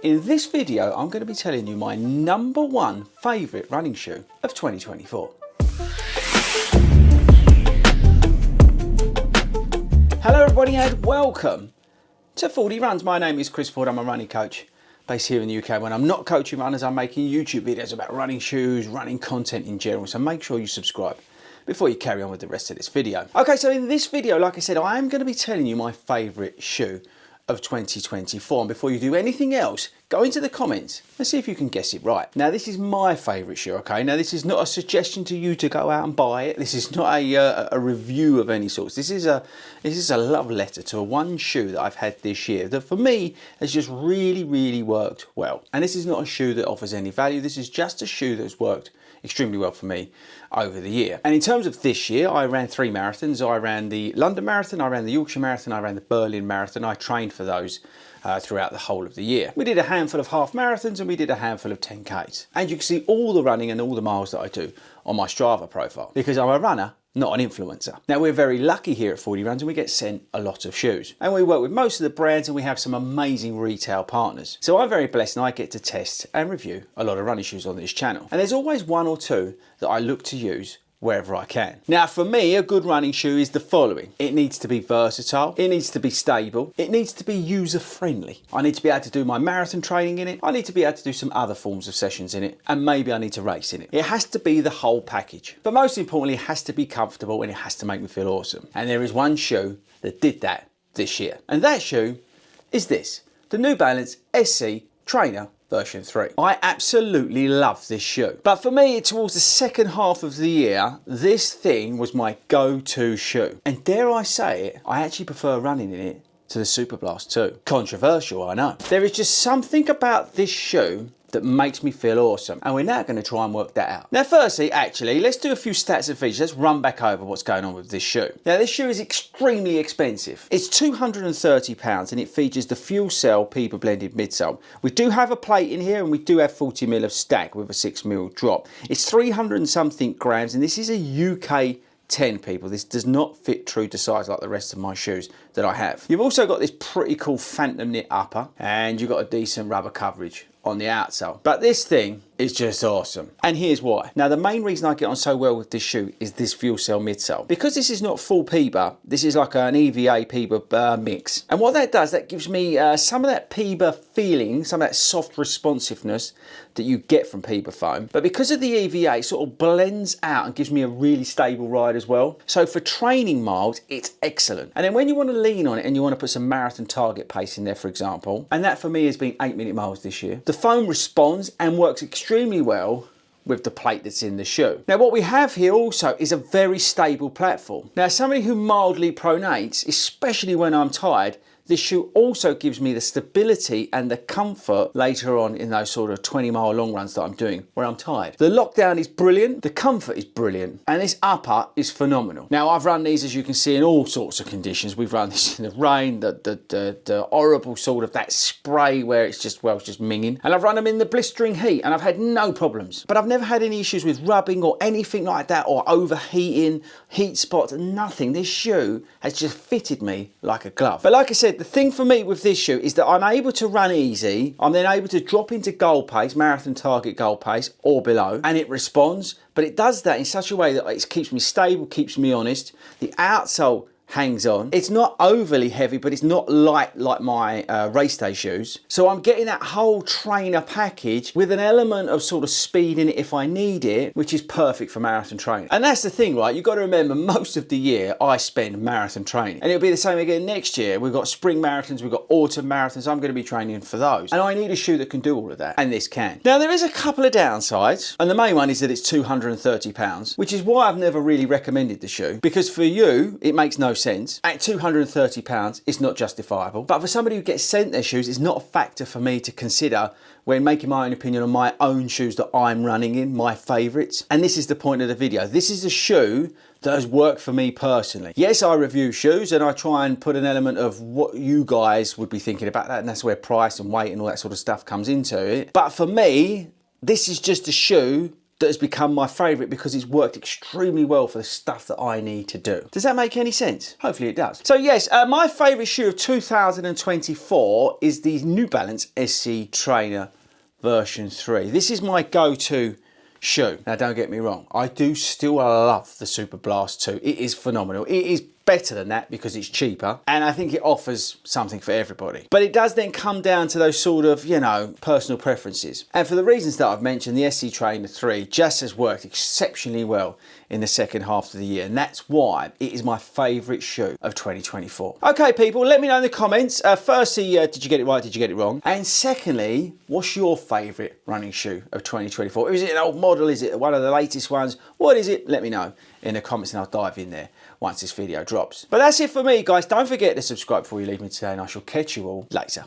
In this video, I'm going to be telling you my #1 favourite running shoe of 2024. Hello everybody and welcome to 40 Runs. My name is Chris Ford, I'm a running coach based here in the UK. When I'm not coaching runners, I'm making YouTube videos about running shoes, running content in general, so make sure you subscribe before you carry on with the rest of this video. Okay, so in this video, like I said, I am going to be telling you my favourite shoe of 2024, and before you do anything else, go into the comments and see if you can guess it right. Now this is my favourite shoe, okay? Now this is not a suggestion to you to go out and buy it. This is not a review of any sorts. This is a love letter to one shoe that I've had this year that for me has just really worked well. And this is not a shoe that offers any value. This is just a shoe that's worked extremely well for me over the year. And in terms of this year, I ran 3 marathons. I ran the London Marathon, I ran the Yorkshire Marathon, I ran the Berlin Marathon. I trained for those throughout the whole of the year. We did a handful of half marathons and we did a handful of 10Ks. And you can see all the running and all the miles that I do on my Strava profile because I'm a runner, not an influencer. Now we're very lucky here at 40 Runs and we get sent a lot of shoes. And we work with most of the brands and we have some amazing retail partners. So I'm very blessed and I get to test and review a lot of running shoes on this channel. And there's always one or two that I look to use wherever I can. Now for me, a good running shoe is the following. It needs to be versatile, it needs to be stable, it needs to be user friendly. I need to be able to do my marathon training in it, I need to be able to do some other forms of sessions in it, and maybe I need to race in it. It has to be the whole package. But most importantly, it has to be comfortable and it has to make me feel awesome. And there is one shoe that did that this year. And that shoe is this, the New Balance SC Trainer version 3. I absolutely love this shoe. But for me, towards the second half of the year, this thing was my go-to shoe. And dare I say it, I actually prefer running in it to the Superblast 2. Controversial, I know. There is just something about this shoe that makes me feel awesome. And we're now going to try and work that out. Now firstly, actually, let's do a few stats and features. Let's run back over what's going on with this shoe. Now this shoe is extremely expensive. It's £230 and it features the Fuel Cell Peber blended midsole. We do have a plate in here and we do have 40mm of stack with a 6mm drop. It's 300 and something grams and this is a UK 10 people. This does not fit true to size like the rest of my shoes that I have. You've also got this pretty cool phantom knit upper and you've got a decent rubber coverage on the outsole. But this thing is just awesome. And here's why. Now the main reason I get on so well with this shoe is this Fuel Cell midsole. Because this is not full Peber, this is like an EVA Peber mix. And what that does, that gives me some of that Peber feeling, some of that soft responsiveness that you get from Peber foam. But because of the EVA, it sort of blends out and gives me a really stable ride as well. So for training miles, it's excellent. And then when you want to lean on it and you want to put some marathon target pace in there, for example, and that for me has been 8-minute miles this year, the foam responds and works extremely well with the plate that's in the shoe. Now what we have here also is a very stable platform. Now somebody who mildly pronates, especially when I'm tired, this shoe also gives me the stability and the comfort later on in those sort of 20-mile long runs that I'm doing where I'm tired. The lockdown is brilliant, the comfort is brilliant, and this upper is phenomenal. Now I've run these, as you can see, in all sorts of conditions. We've run this in the rain, the horrible sort of that spray where it's just, well, it's just minging. And I've run them in the blistering heat and I've had no problems. But I've never had any issues with rubbing or anything like that or overheating, heat spots, nothing. This shoe has just fitted me like a glove. But like I said, the thing for me with this shoe is that I'm able to run easy. I'm then able to drop into goal pace, marathon target goal pace or below, and it responds. But it does that in such a way that it keeps me stable, keeps me honest. The outsole hangs on. It's not overly heavy, but it's not light like my race day shoes. So I'm getting that whole trainer package with an element of sort of speed in it if I need it, which is perfect for marathon training. And that's the thing, right? You've got to remember, most of the year I spend marathon training. And it'll be the same again next year. We've got spring marathons, we've got autumn marathons. I'm going to be training for those. And I need a shoe that can do all of that. And this can. Now there is a couple of downsides. And the main one is that it's £230, which is why I've never really recommended the shoe. Because for you, it makes no sense. At £230, it's not justifiable. But for somebody who gets sent their shoes, it's not a factor for me to consider when making my own opinion on my own shoes that I'm running in, my favourites. And this is the point of the video. This is a shoe that has worked for me personally. Yes, I review shoes and I try and put an element of what you guys would be thinking about that, and that's where price and weight and all that sort of stuff comes into it. But for me, this is just a shoe that has become my favourite because it's worked extremely well for the stuff that I need to do. Does that make any sense? Hopefully it does. So yes, my favourite shoe of 2024 is the New Balance SC Trainer version 3. This is my go-to shoe. Now don't get me wrong, I do still love the Super Blast 2. It is phenomenal. It is better than that because it's cheaper, and I think it offers something for everybody. But it does then come down to those sort of, you know, personal preferences. And for the reasons that I've mentioned, the SC Trainer 3 just has worked exceptionally well in the second half of the year, and that's why it is my favourite shoe of 2024. Okay people, let me know in the comments, firstly, did you get it right, did you get it wrong? And secondly, what's your favourite running shoe of 2024? Is it an old model, is it one of the latest ones? What is it? Let me know in the comments and I'll dive in there once this video drops. But that's it for me guys. Don't forget to subscribe before you leave me today, and I shall catch you all later.